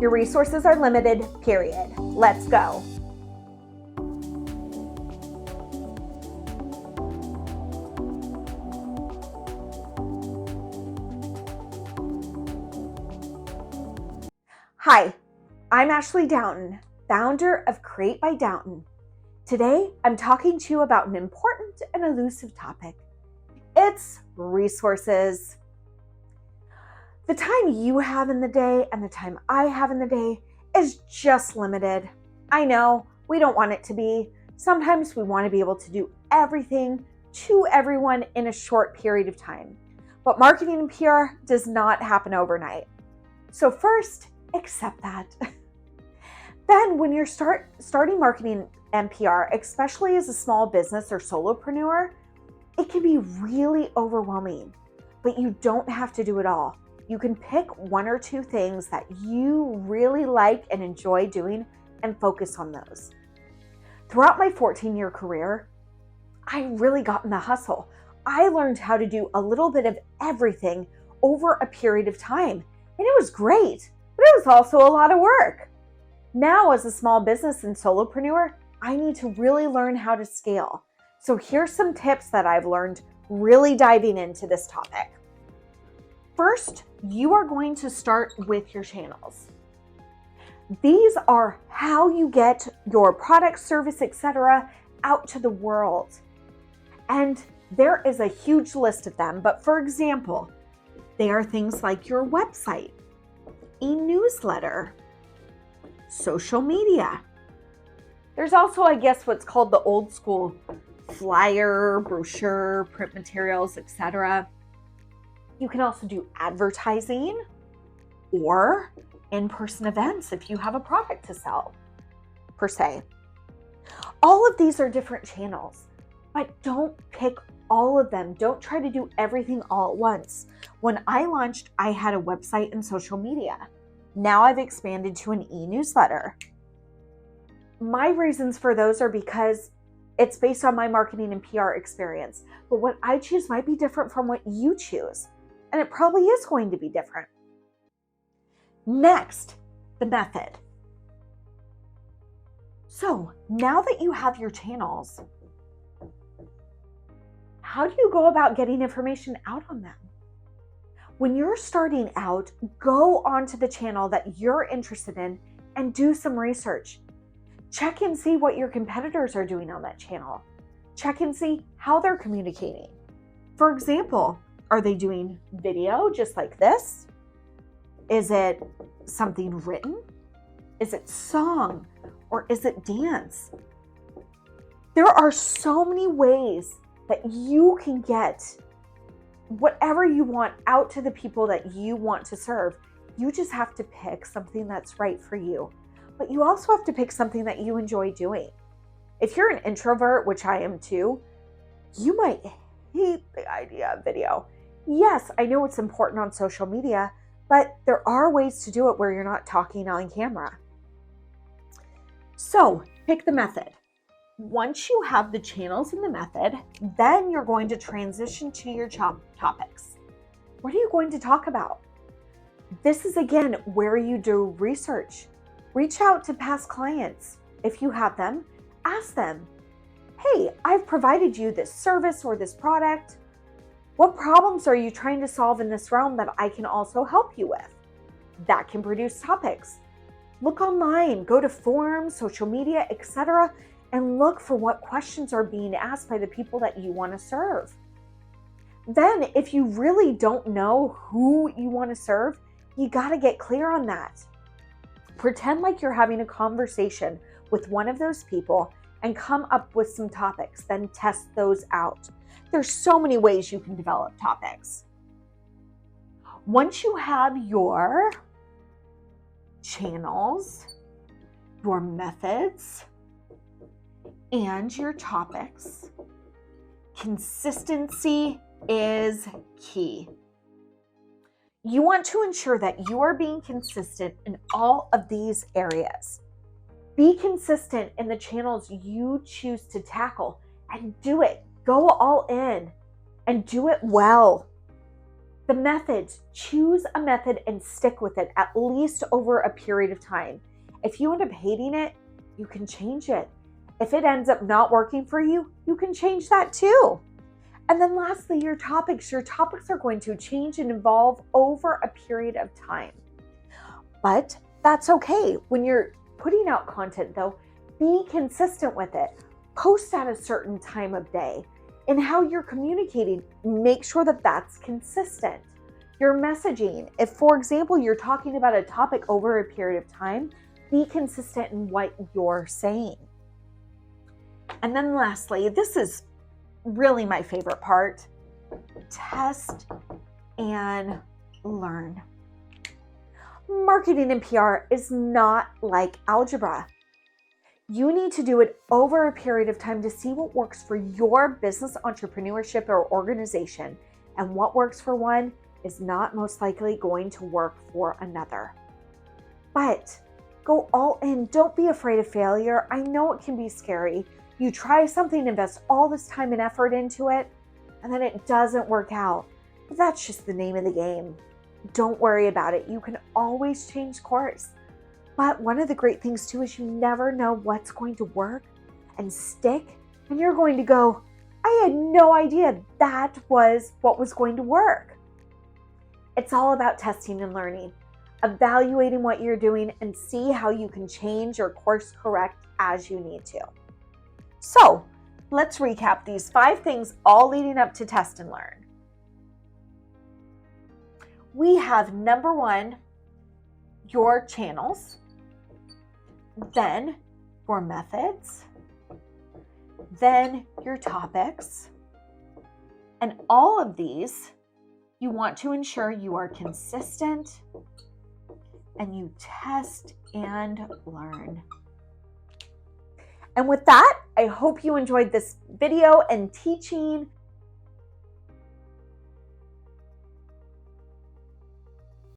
Your resources are limited, period. Let's go. Hi, I'm Ashley Downton, founder of Create by Downton. Today, I'm talking to you about an important and elusive topic. It's resources. The time you have in the day and the time I have in the day is just limited. I know we don't want it to be. Sometimes we want to be able to do everything to everyone in a short period of time. But marketing and PR does not happen overnight. So first, accept that. Then when you're starting marketing and PR, especially as a small business or solopreneur, it can be really overwhelming, but you don't have to do it all. You can pick one or two things that you really like and enjoy doing and focus on those. Throughout my 14-year career, I really got in the hustle. I learned how to do a little bit of everything over a period of time, and it was great, but it was also a lot of work. Now, as a small business and solopreneur, I need to really learn how to scale. So here's some tips that I've learned really diving into this topic. First, you are going to start with your channels. These are how you get your product, service, etc. out to the world. And there is a huge list of them, but for example, they are things like your website, e-newsletter, social media. There's also, I guess, what's called the old school flyer, brochure, print materials, etc. You can also do advertising or in-person events if you have a product to sell, per se. All of these are different channels, but don't pick all of them. Don't try to do everything all at once. When I launched, I had a website and social media. Now I've expanded to an e-newsletter. My reasons for those are because it's based on my marketing and PR experience, but what I choose might be different from what you choose, and it probably is going to be different. Next, the method. So now that you have your channels, how do you go about getting information out on them? When you're starting out, go onto the channel that you're interested in and do some research. Check and see what your competitors are doing on that channel. Check and see how they're communicating. For example, are they doing video just like this? Is it something written? Is it song? Or is it dance? There are so many ways that you can get whatever you want out to the people that you want to serve. You just have to pick something that's right for you. But you also have to pick something that you enjoy doing. If you're an introvert, which I am too, you might hate the idea of video. Yes, I know it's important on social media, but there are ways to do it where you're not talking on camera. So pick the method. Once you have the channels and the method, then you're going to transition to your topics. What are you going to talk about? This is, again, where you do research. Reach out to past clients. If you have them, ask them, hey, I've provided you this service or this product. What problems are you trying to solve in this realm that I can also help you with? That can produce topics. Look online, go to forums, social media, etc., and look for what questions are being asked by the people that you want to serve. Then, if you really don't know who you want to serve, you got to get clear on that. Pretend like you're having a conversation with one of those people and come up with some topics, then test those out. There's so many ways you can develop topics. Once you have your channels, your methods, and your topics, consistency is key. You want to ensure that you are being consistent in all of these areas. Be consistent in the channels you choose to tackle and do it. Go all in and do it well. The methods, choose a method and stick with it at least over a period of time. If you end up hating it, you can change it. If it ends up not working for you, you can change that too. And then lastly, your topics. Your topics are going to change and evolve over a period of time. But that's okay. When you're putting out content though, be consistent with it. Post at a certain time of day. And how you're communicating, make sure that that's consistent. Your messaging, if for example, you're talking about a topic over a period of time, be consistent in what you're saying. And then lastly, this is really my favorite part, test and learn. Marketing and PR is not like algebra. You need to do it over a period of time to see what works for your business, entrepreneurship, or organization. And what works for one is not most likely going to work for another. But go all in. Don't be afraid of failure. I know it can be scary. You try something, invest all this time and effort into it, and then it doesn't work out. But that's just the name of the game. Don't worry about it. You can always change course. But one of the great things too is you never know what's going to work and stick, and you're going to go, I had no idea that was what was going to work. It's all about testing and learning, evaluating what you're doing, and see how you can change or course correct as you need to. So let's recap these 5 things all leading up to test and learn. We have number 1, your channels, then your methods, then your topics. And all of these, you want to ensure you are consistent and you test and learn. And with that, I hope you enjoyed this video and teaching